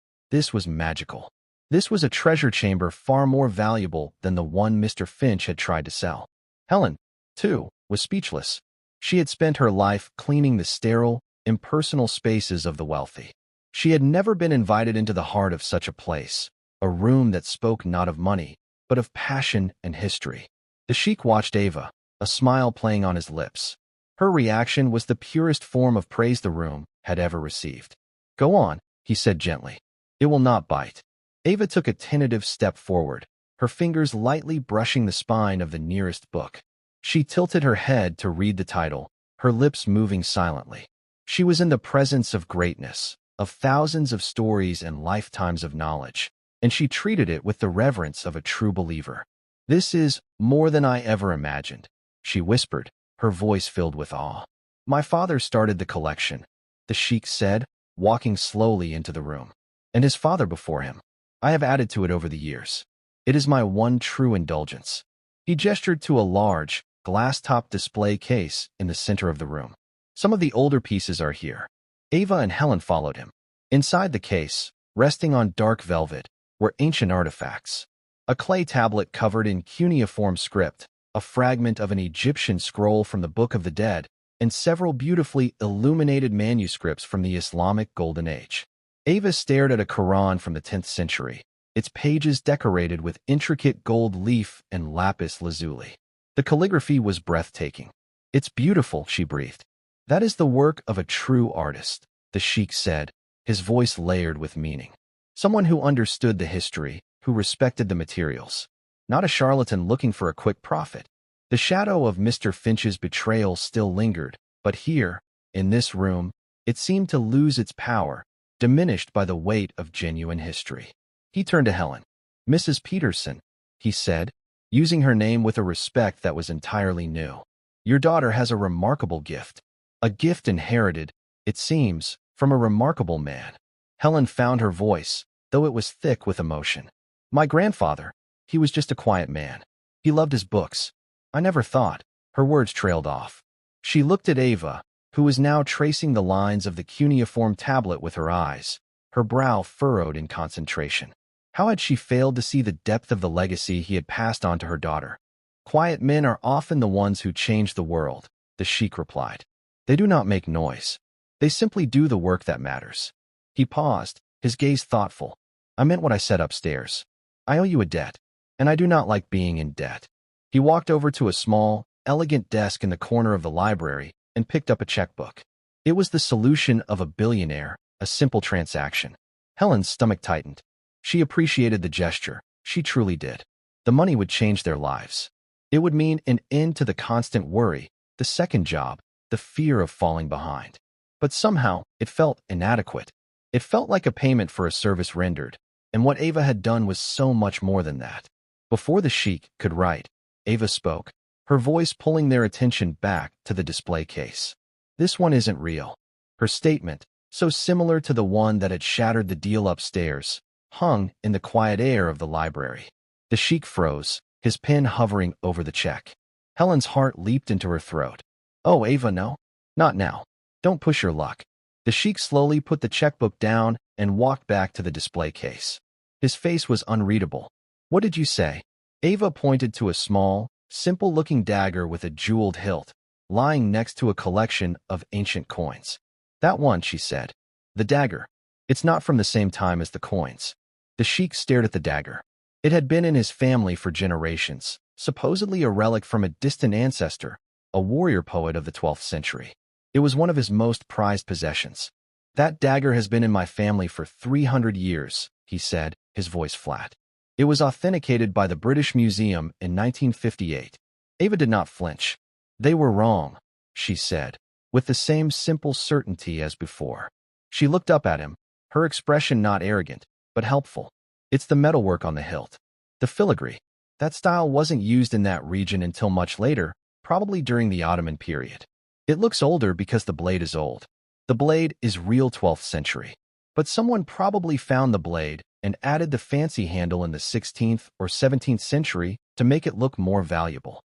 was magical. This was a treasure chamber far more valuable than the one Mr. Finch had tried to sell. Helen, too, was speechless. She had spent her life cleaning the sterile, impersonal spaces of the wealthy. She had never been invited into the heart of such a place, a room that spoke not of money, but of passion and history. The Sheikh watched Ava, a smile playing on his lips. Her reaction was the purest form of praise the room had ever received. "Go on," he said gently. "It will not bite." Ava took a tentative step forward, her fingers lightly brushing the spine of the nearest book. She tilted her head to read the title, her lips moving silently. She was in the presence of greatness, of thousands of stories and lifetimes of knowledge, and she treated it with the reverence of a true believer. "This is more than I ever imagined," she whispered, her voice filled with awe. "My father started the collection," the Sheikh said, walking slowly into the room. "And his father before him. I have added to it over the years. It is my one true indulgence." He gestured to a large, glass-topped display case in the center of the room. "Some of the older pieces are here." Ava and Helen followed him. Inside the case, resting on dark velvet, were ancient artifacts. A clay tablet covered in cuneiform script, a fragment of an Egyptian scroll from the Book of the Dead, and several beautifully illuminated manuscripts from the Islamic Golden Age. Ava stared at a Quran from the 10th century, its pages decorated with intricate gold leaf and lapis lazuli. The calligraphy was breathtaking. "It's beautiful," she breathed. "That is the work of a true artist," the Sheikh said, his voice layered with meaning. "Someone who understood the history, who respected the materials. Not a charlatan looking for a quick profit." The shadow of Mr. Finch's betrayal still lingered, but here, in this room, it seemed to lose its power, diminished by the weight of genuine history. He turned to Helen. "Mrs. Peterson," he said, using her name with a respect that was entirely new. "Your daughter has a remarkable gift. A gift inherited, it seems, from a remarkable man." Helen found her voice, though it was thick with emotion. "My grandfather, he was just a quiet man. He loved his books. I never thought." Her words trailed off. She looked at Ava, who was now tracing the lines of the cuneiform tablet with her eyes, her brow furrowed in concentration. How had she failed to see the depth of the legacy he had passed on to her daughter? "Quiet men are often the ones who change the world," the Sheikh replied. "They do not make noise. They simply do the work that matters." He paused, his gaze thoughtful. "I meant what I said upstairs. I owe you a debt, and I do not like being in debt." He walked over to a small, elegant desk in the corner of the library and picked up a checkbook. It was the solution of a billionaire, a simple transaction. Helen's stomach tightened. She appreciated the gesture. She truly did. The money would change their lives. It would mean an end to the constant worry, the second job, the fear of falling behind. But somehow, it felt inadequate. It felt like a payment for a service rendered, and what Ava had done was so much more than that. Before the Sheikh could write, Ava spoke, her voice pulling their attention back to the display case. "This one isn't real." Her statement, so similar to the one that had shattered the deal upstairs, hung in the quiet air of the library. The Sheikh froze, his pen hovering over the check. Helen's heart leaped into her throat. "Oh, Ava, no. Not now. Don't push your luck." The Sheikh slowly put the checkbook down and walked back to the display case. His face was unreadable. "What did you say?" Ava pointed to a small, simple-looking dagger with a jeweled hilt, lying next to a collection of ancient coins. "That one," she said. "The dagger. It's not from the same time as the coins." The Sheikh stared at the dagger. It had been in his family for generations, supposedly a relic from a distant ancestor, a warrior poet of the 12th century. It was one of his most prized possessions. That dagger has been in my family for 300 years, he said, his voice flat. It was authenticated by the British Museum in 1958. Ava did not flinch. They were wrong, she said, with the same simple certainty as before. She looked up at him, her expression not arrogant, but helpful. It's the metalwork on the hilt. The filigree. That style wasn't used in that region until much later, probably during the Ottoman period. It looks older because the blade is old. The blade is real 12th century. But someone probably found the blade and added the fancy handle in the 16th or 17th century to make it look more valuable.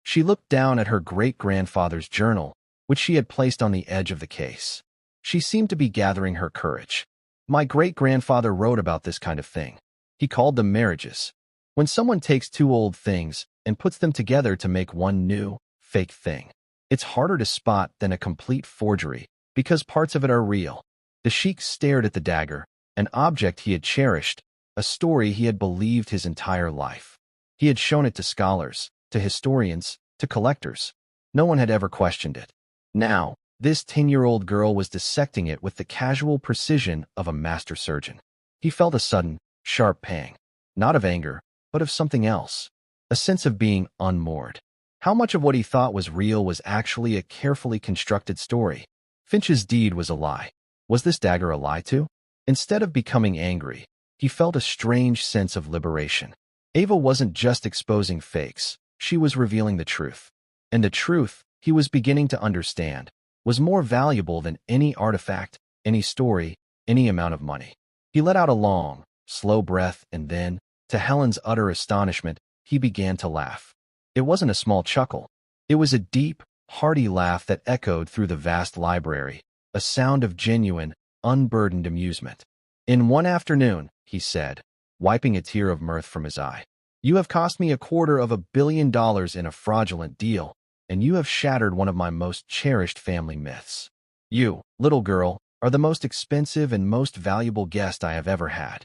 She looked down at her great-grandfather's journal, which she had placed on the edge of the case. She seemed to be gathering her courage. My great-grandfather wrote about this kind of thing. He called them marriages. When someone takes two old things and puts them together to make one new, fake thing. It's harder to spot than a complete forgery, because parts of it are real. The Sheikh stared at the dagger, an object he had cherished, a story he had believed his entire life. He had shown it to scholars, to historians, to collectors. No one had ever questioned it. Now, this 10-year-old girl was dissecting it with the casual precision of a master surgeon. He felt a sudden, sharp pang, not of anger, but of something else, a sense of being unmoored. How much of what he thought was real was actually a carefully constructed story? Finch's deed was a lie. Was this dagger a lie too? Instead of becoming angry, he felt a strange sense of liberation. Ava wasn't just exposing fakes, she was revealing the truth. And the truth, he was beginning to understand, was more valuable than any artifact, any story, any amount of money. He let out a long, slow breath and then, to Helen's utter astonishment, he began to laugh. It wasn't a small chuckle. It was a deep, hearty laugh that echoed through the vast library, a sound of genuine, unburdened amusement. In one afternoon, he said, wiping a tear of mirth from his eye, you have cost me $250 million in a fraudulent deal, and you have shattered one of my most cherished family myths. You, little girl, are the most expensive and most valuable guest I have ever had.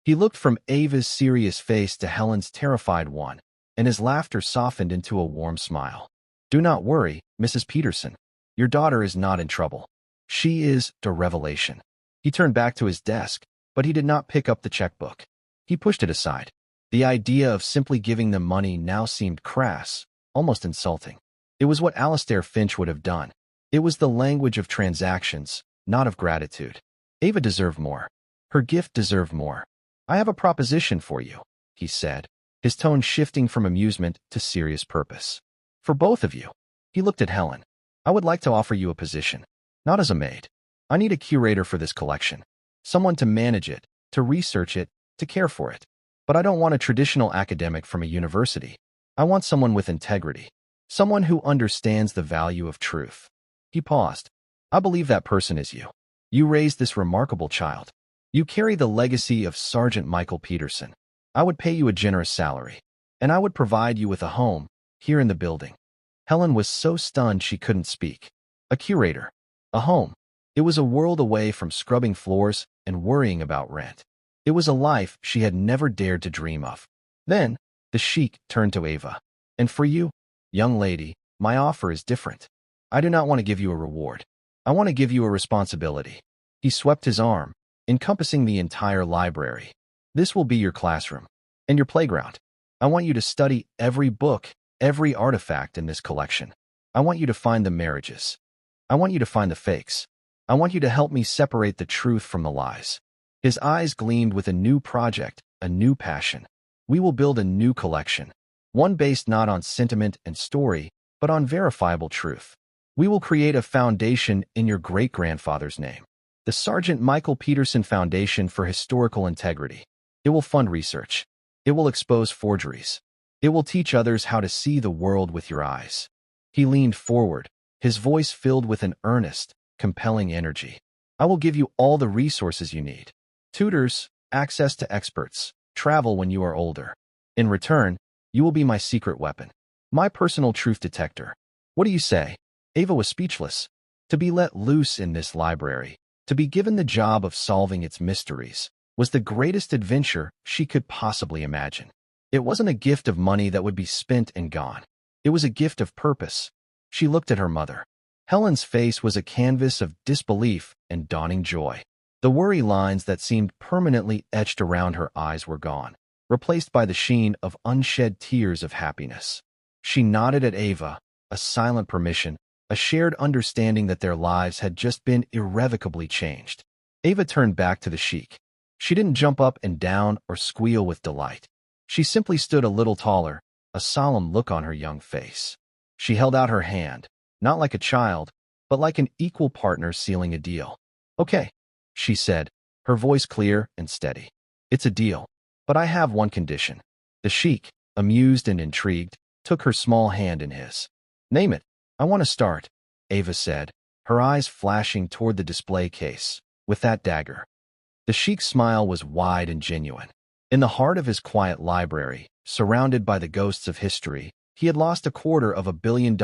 He looked from Ava's serious face to Helen's terrified one, and his laughter softened into a warm smile. Do not worry, Mrs. Peterson. Your daughter is not in trouble. She is a revelation. He turned back to his desk, but he did not pick up the checkbook. He pushed it aside. The idea of simply giving them money now seemed crass, almost insulting. It was what Alistair Finch would have done. It was the language of transactions, not of gratitude. Ava deserved more. Her gift deserved more. I have a proposition for you, he said, his tone shifting from amusement to serious purpose. For both of you. He looked at Helen. I would like to offer you a position. Not as a maid. I need a curator for this collection. Someone to manage it, to research it, to care for it. But I don't want a traditional academic from a university. I want someone with integrity. Someone who understands the value of truth. He paused. I believe that person is you. You raised this remarkable child. You carry the legacy of Sergeant Michael Peterson. I would pay you a generous salary. And I would provide you with a home, here in the building. Helen was so stunned she couldn't speak. A curator. A home. It was a world away from scrubbing floors and worrying about rent. It was a life she had never dared to dream of. Then, the Sheikh turned to Ava. And for you, young lady, my offer is different. I do not want to give you a reward. I want to give you a responsibility. He swept his arm, encompassing the entire library. This will be your classroom and your playground. I want you to study every book, every artifact in this collection. I want you to find the marriages. I want you to find the fakes. I want you to help me separate the truth from the lies. His eyes gleamed with a new project, a new passion. We will build a new collection, one based not on sentiment and story, but on verifiable truth. We will create a foundation in your great-grandfather's name, the Sergeant Michael Peterson Foundation for Historical Integrity. It will fund research. It will expose forgeries. It will teach others how to see the world with your eyes. He leaned forward, his voice filled with an earnest, compelling energy. I will give you all the resources you need. Tutors, access to experts, travel when you are older. In return, you will be my secret weapon, my personal truth detector. What do you say? Ava was speechless. To be let loose in this library, to be given the job of solving its mysteries, was the greatest adventure she could possibly imagine. It wasn't a gift of money that would be spent and gone. It was a gift of purpose. She looked at her mother. Helen's face was a canvas of disbelief and dawning joy. The worry lines that seemed permanently etched around her eyes were gone, replaced by the sheen of unshed tears of happiness. She nodded at Ava, a silent permission, a shared understanding that their lives had just been irrevocably changed. Ava turned back to the Sheikh. She didn't jump up and down or squeal with delight. She simply stood a little taller, a solemn look on her young face. She held out her hand, not like a child, but like an equal partner sealing a deal. "Okay," she said, her voice clear and steady. "It's a deal, but I have one condition." The Sheikh, amused and intrigued, took her small hand in his. "Name it. I want to start," Ava said, her eyes flashing toward the display case. "With that dagger." The Sheikh's smile was wide and genuine. In the heart of his quiet library, surrounded by the ghosts of history, he had lost $250 million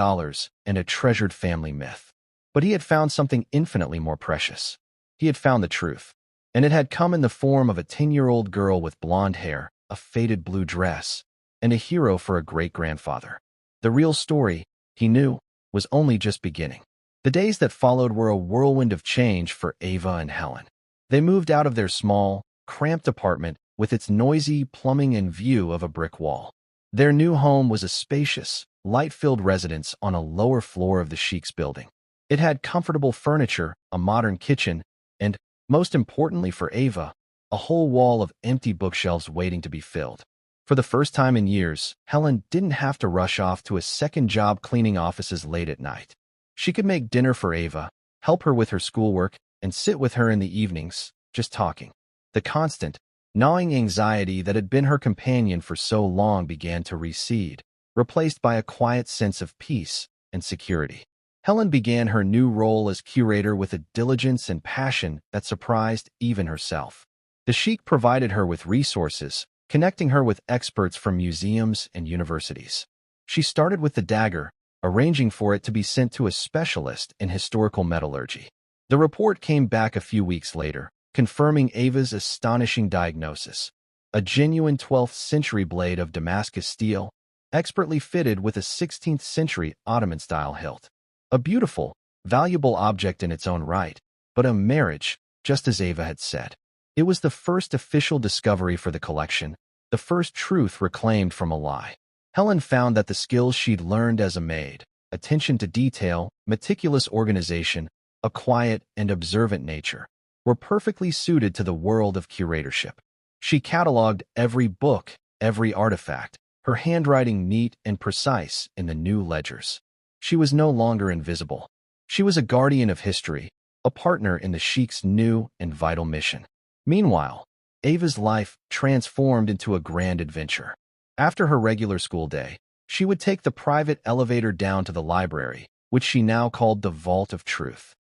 and a treasured family myth. But he had found something infinitely more precious. He had found the truth, and it had come in the form of a 10-year-old girl with blonde hair, a faded blue dress, and a hero for a great-grandfather. The real story, he knew, was only just beginning. The days that followed were a whirlwind of change for Ava and Helen. They moved out of their small, cramped apartment with its noisy plumbing and view of a brick wall. Their new home was a spacious, light-filled residence on a lower floor of the Sheikh's building. It had comfortable furniture, a modern kitchen, and, most importantly for Ava, a whole wall of empty bookshelves waiting to be filled. For the first time in years, Helen didn't have to rush off to a second job cleaning offices late at night. She could make dinner for Ava, help her with her schoolwork, and sit with her in the evenings, just talking. The constant, gnawing anxiety that had been her companion for so long began to recede, replaced by a quiet sense of peace and security. Helen began her new role as curator with a diligence and passion that surprised even herself. The Sheikh provided her with resources, connecting her with experts from museums and universities. She started with the dagger, arranging for it to be sent to a specialist in historical metallurgy. The report came back a few weeks later, confirming Ava's astonishing diagnosis: a genuine 12th century blade of Damascus steel, expertly fitted with a 16th century Ottoman-style hilt. A beautiful, valuable object in its own right, but a marriage, just as Ava had said. It was the first official discovery for the collection, the first truth reclaimed from a lie. Helen found that the skills she'd learned as a maid, attention to detail, meticulous organization, a quiet and observant nature, were perfectly suited to the world of curatorship. She cataloged every book, every artifact, her handwriting neat and precise in the new ledgers. She was no longer invisible. She was a guardian of history, a partner in the Sheikh's new and vital mission. Meanwhile, Ava's life transformed into a grand adventure. After her regular school day, she would take the private elevator down to the library, which she now called the Vault of Truth.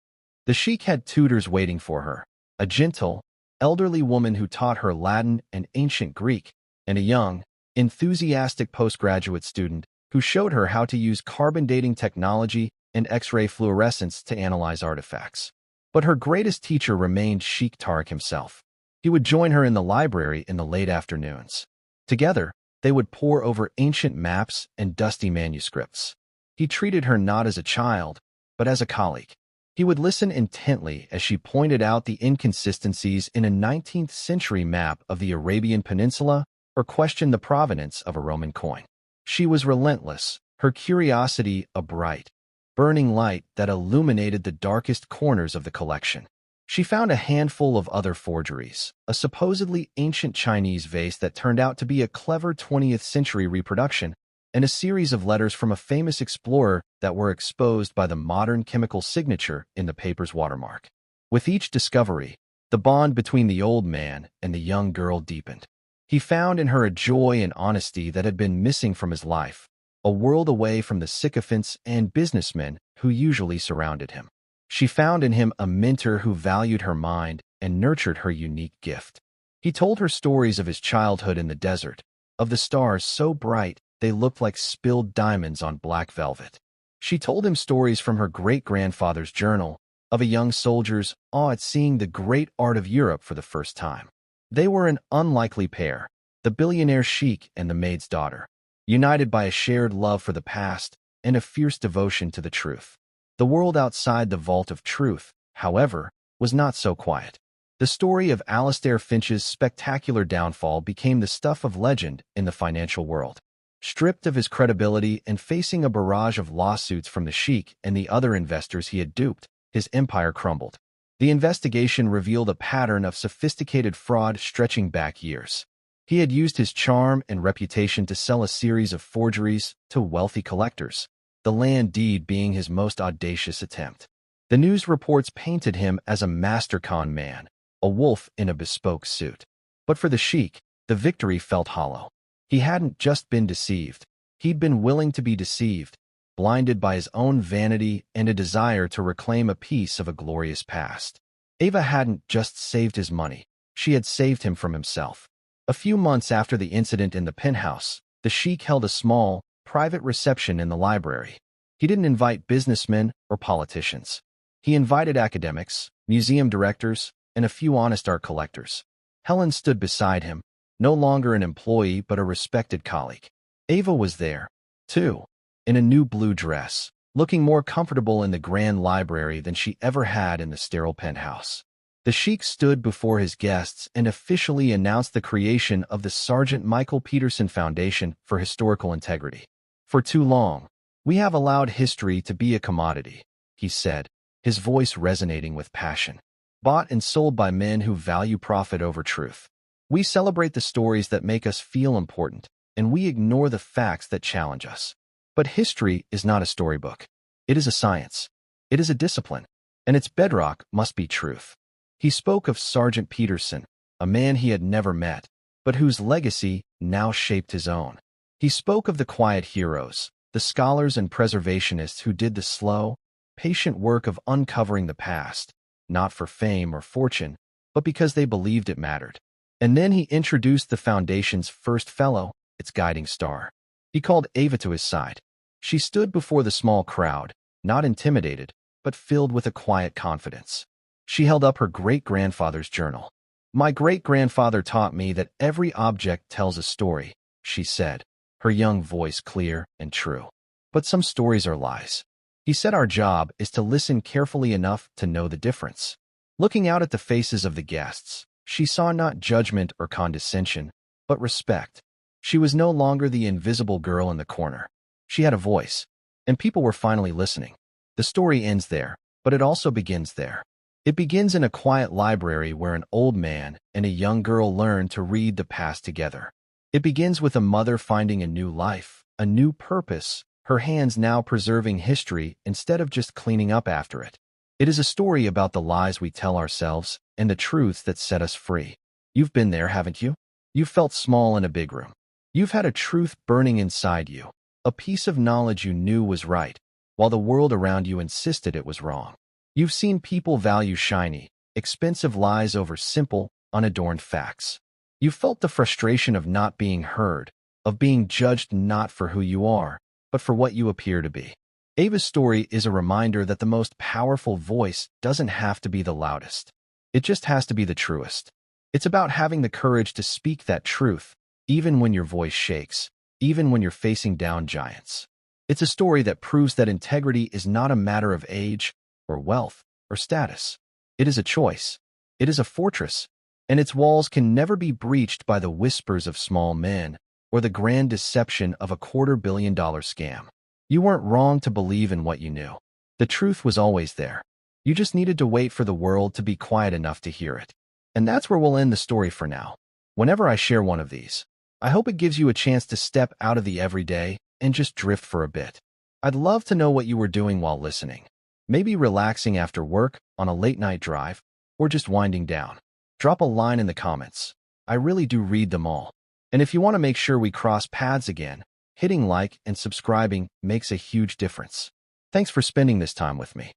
The Sheikh had tutors waiting for her, a gentle, elderly woman who taught her Latin and ancient Greek, and a young, enthusiastic postgraduate student who showed her how to use carbon dating technology and X-ray fluorescence to analyze artifacts. But her greatest teacher remained Sheikh Tariq himself. He would join her in the library in the late afternoons. Together, they would pore over ancient maps and dusty manuscripts. He treated her not as a child, but as a colleague. He would listen intently as she pointed out the inconsistencies in a 19th century map of the Arabian Peninsula or questioned the provenance of a Roman coin. She was relentless, her curiosity a bright, burning light that illuminated the darkest corners of the collection. She found a handful of other forgeries, a supposedly ancient Chinese vase that turned out to be a clever 20th century reproduction, and a series of letters from a famous explorer that were exposed by the modern chemical signature in the paper's watermark. With each discovery, the bond between the old man and the young girl deepened. He found in her a joy and honesty that had been missing from his life, a world away from the sycophants and businessmen who usually surrounded him. She found in him a mentor who valued her mind and nurtured her unique gift. He told her stories of his childhood in the desert, of the stars so bright they looked like spilled diamonds on black velvet. She told him stories from her great-grandfather's journal, of a young soldier's awe at seeing the great art of Europe for the first time. They were an unlikely pair, the billionaire Sheikh and the maid's daughter, united by a shared love for the past and a fierce devotion to the truth. The world outside the vault of truth, however, was not so quiet. The story of Alastair Finch's spectacular downfall became the stuff of legend in the financial world. Stripped of his credibility and facing a barrage of lawsuits from the Sheikh and the other investors he had duped, his empire crumbled. The investigation revealed a pattern of sophisticated fraud stretching back years. He had used his charm and reputation to sell a series of forgeries to wealthy collectors, the land deed being his most audacious attempt. The news reports painted him as a master con man, a wolf in a bespoke suit. But for the Sheikh, the victory felt hollow. He hadn't just been deceived. He'd been willing to be deceived, blinded by his own vanity and a desire to reclaim a piece of a glorious past. Ava hadn't just saved his money. She had saved him from himself. A few months after the incident in the penthouse, the Sheikh held a small, private reception in the library. He didn't invite businessmen or politicians. He invited academics, museum directors, and a few honest art collectors. Helen stood beside him, no longer an employee but a respected colleague. Ava was there, too, in a new blue dress, looking more comfortable in the grand library than she ever had in the sterile penthouse. The Sheikh stood before his guests and officially announced the creation of the Sergeant Michael Peterson Foundation for Historical Integrity. For too long, we have allowed history to be a commodity, he said, his voice resonating with passion. Bought and sold by men who value profit over truth. We celebrate the stories that make us feel important, and we ignore the facts that challenge us. But history is not a storybook. It is a science. It is a discipline, and its bedrock must be truth. He spoke of Sergeant Peterson, a man he had never met, but whose legacy now shaped his own. He spoke of the quiet heroes, the scholars and preservationists who did the slow, patient work of uncovering the past, not for fame or fortune, but because they believed it mattered. And then he introduced the Foundation's first fellow, its guiding star. He called Ava to his side. She stood before the small crowd, not intimidated, but filled with a quiet confidence. She held up her great-grandfather's journal. "My great-grandfather taught me that every object tells a story," she said, her young voice clear and true. "But some stories are lies." He said our job is to listen carefully enough to know the difference. Looking out at the faces of the guests, she saw not judgment or condescension, but respect. She was no longer the invisible girl in the corner. She had a voice, and people were finally listening. The story ends there, but it also begins there. It begins in a quiet library where an old man and a young girl learn to read the past together. It begins with a mother finding a new life, a new purpose, her hands now preserving history instead of just cleaning up after it. It is a story about the lies we tell ourselves and the truths that set us free. You've been there, haven't you? You've felt small in a big room. You've had a truth burning inside you, a piece of knowledge you knew was right, while the world around you insisted it was wrong. You've seen people value shiny, expensive lies over simple, unadorned facts. You've felt the frustration of not being heard, of being judged not for who you are, but for what you appear to be. Ava's story is a reminder that the most powerful voice doesn't have to be the loudest. It just has to be the truest. It's about having the courage to speak that truth, even when your voice shakes, even when you're facing down giants. It's a story that proves that integrity is not a matter of age, or wealth, or status. It is a choice. It is a fortress, and its walls can never be breached by the whispers of small men or the grand deception of a $250 million scam. You weren't wrong to believe in what you knew. The truth was always there. You just needed to wait for the world to be quiet enough to hear it. And that's where we'll end the story for now. Whenever I share one of these, I hope it gives you a chance to step out of the everyday and just drift for a bit. I'd love to know what you were doing while listening. Maybe relaxing after work, on a late-night drive, or just winding down. Drop a line in the comments. I really do read them all. And if you want to make sure we cross paths again, hitting like and subscribing makes a huge difference. Thanks for spending this time with me.